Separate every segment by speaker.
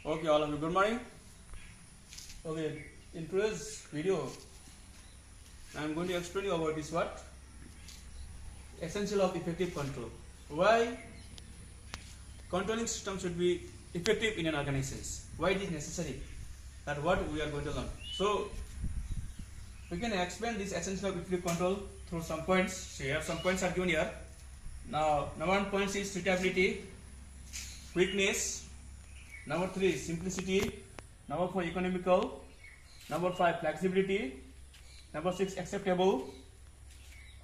Speaker 1: Okay, all of you, good morning. Okay, in today's video, I am going to explain you about this what? Essential of effective control. Why controlling system should be effective in an organization. Why it is necessary? That what we are going to learn. So, we can explain this essential of effective control through some points. So, here some points are given here. Now, number 1 point is suitability, quickness. Number 3 simplicity. Number 4 economical. Number 5 flexibility. Number 6 acceptable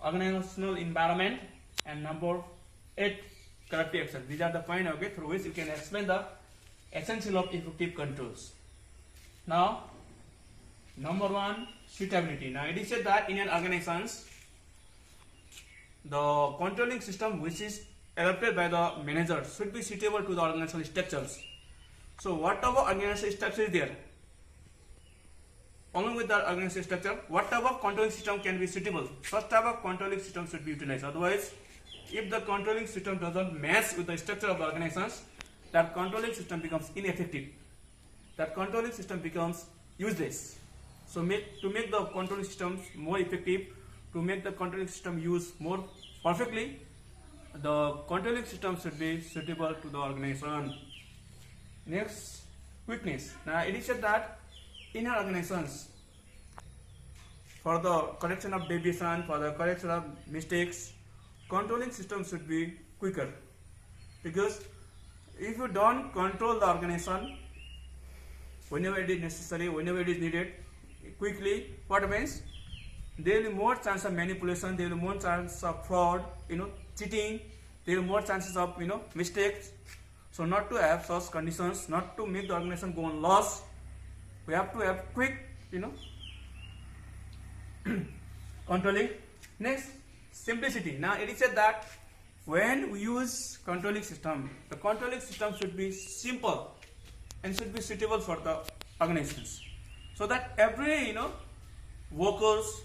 Speaker 1: organizational environment. And number 8 corrective action. These are the points, okay, through which you can explain the essential of effective controls. Now, number 1 suitability. Now it is said that in an organization, the controlling system which is adopted by the manager should be suitable to the organizational structures. So whatever organizational structure is there, along with the organizational structure, whatever controlling system can be suitable, such type of controlling system should be utilized. Otherwise, if the controlling system doesn't match with the structure of the organizations, that controlling system becomes ineffective. That controlling system becomes useless. So to make the controlling systems more effective, to make the controlling system use more perfectly, the controlling system should be suitable to the organization. Next, quickness. Now it is said that in our organizations, for the correction of deviation, for the correction of mistakes, controlling system should be quicker. Because if you don't control the organization whenever it is necessary, whenever it is needed, quickly, what means? There will be more chance of manipulation, there will be more chance of fraud, cheating, there will be more chances of mistakes. So not to have such conditions, not to make the organization go on loss, we have to have quick, controlling. Next, simplicity. Now it is said that when we use controlling system, the controlling system should be simple and should be suitable for the organizations. So that every workers,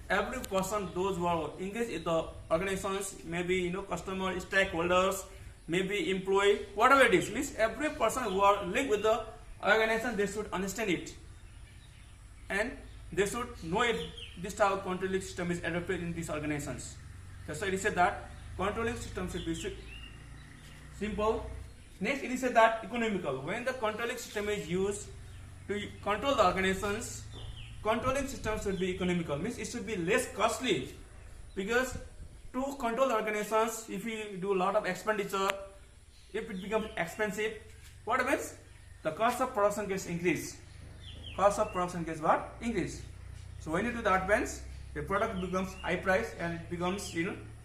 Speaker 1: every person, those who are engaged in the organizations, maybe customer, stakeholders, maybe employee, whatever it is, means every person who are linked with the organization, they should understand it and they should know it. This type of controlling system is adopted in these organizations. That's why it is said that controlling system should be simple. Next, it is said that economical. When the controlling system is used to control the organizations, controlling system should be economical, means it should be less costly. Because to control the organizations, if you do a lot of expenditure, if it becomes expensive, what happens? The cost of production gets increased. Cost of production gets what? Increased. So when you do that, happens, the product becomes high price and it becomes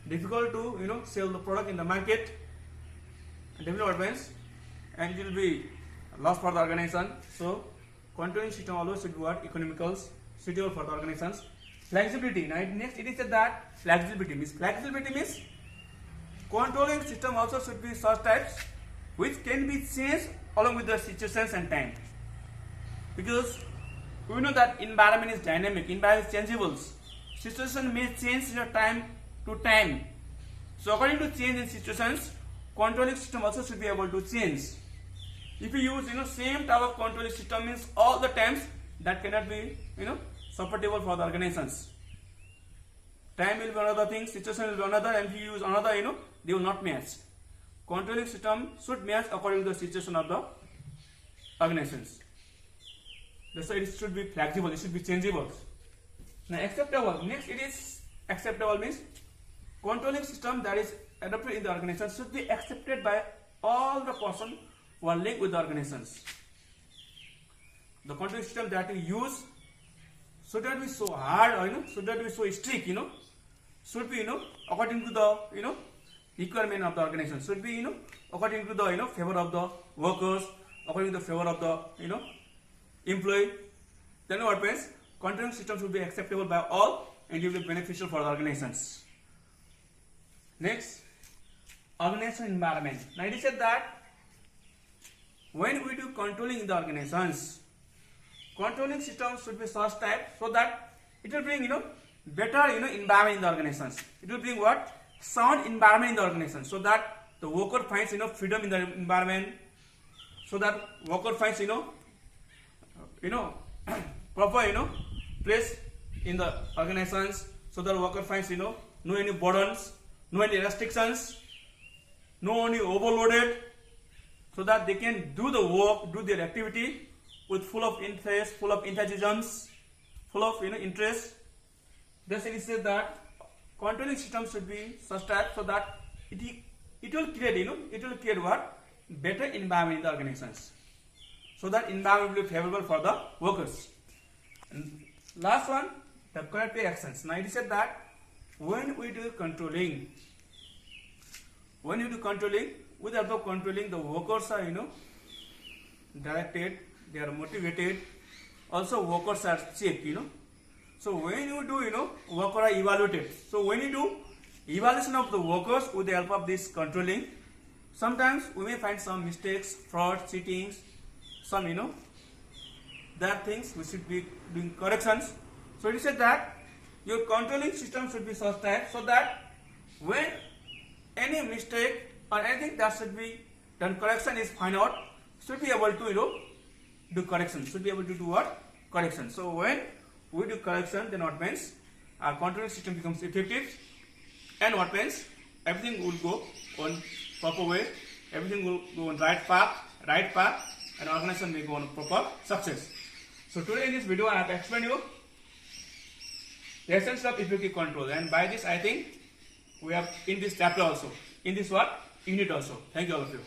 Speaker 1: difficult to sell the product in the market. Definitely what happens, and it will be loss for the organization. So controlling system always should be what? Economicals, suitable for the organizations. Flexibility. Now next it is said that flexibility means controlling system also should be such types which can be changed along with the situations and time. Because we know that environment is dynamic, environment is changeable. Situation may change your time to time. So according to change in situations, controlling system also should be able to change. If you use same type of controlling system, means all the times, that cannot be supportable for the organizations. Time will be another thing, situation will be another, and if you use another, they will not match. Controlling system should match according to the situation of the organizations. That's why it should be flexible, it should be changeable. Now acceptable. Next it is acceptable, means controlling system that is adopted in the organization should be accepted by all the persons who are linked with the organizations. The controlling system that you use should not be so hard or should not be so strict, should be according to the requirement of the organization, should be according to the favor of the workers, according to the favor of the employee. Then what happens? Controlling system should be acceptable by all and it will be beneficial for the organizations. Next, organizational environment. Now it is said that when we do controlling in the organizations, controlling system should be such type so that it will bring better environment in the organizations. It will bring what? Sound environment in the organization, so that the worker finds freedom in the environment, so that worker finds proper place in the organizations, so that worker finds no any burdens, no any restrictions, no any overloaded, so that they can do the work, do their activity with full of interest, full of enthusiasm, full of interest. Thus it is said that controlling system should be such type so that it will create it will create what better environment in the organizations, so that environment will be favorable for the workers. And last one, the corrective actions. Now it is said that when we do controlling, with the help of controlling, the workers are directed, they are motivated, also workers are checked. So when you do worker are evaluated. So when you do evaluation of the workers with the help of this controlling, sometimes we may find some mistakes, fraud, cheatings, some that things we should be doing corrections. So it is said that your controlling system should be such type so that when any mistake or anything that should be done correction is find out, should be able to do correction, should be able to do what? Correction. So when we do correction, then what means our controlling system becomes effective, and what means everything will go on proper way, everything will go on right path, and organization will go on proper success. So today in this video I have explained you the essence of effective control, and by this I think we have in this chapter also, in this what? Unit also. Thank you all of you.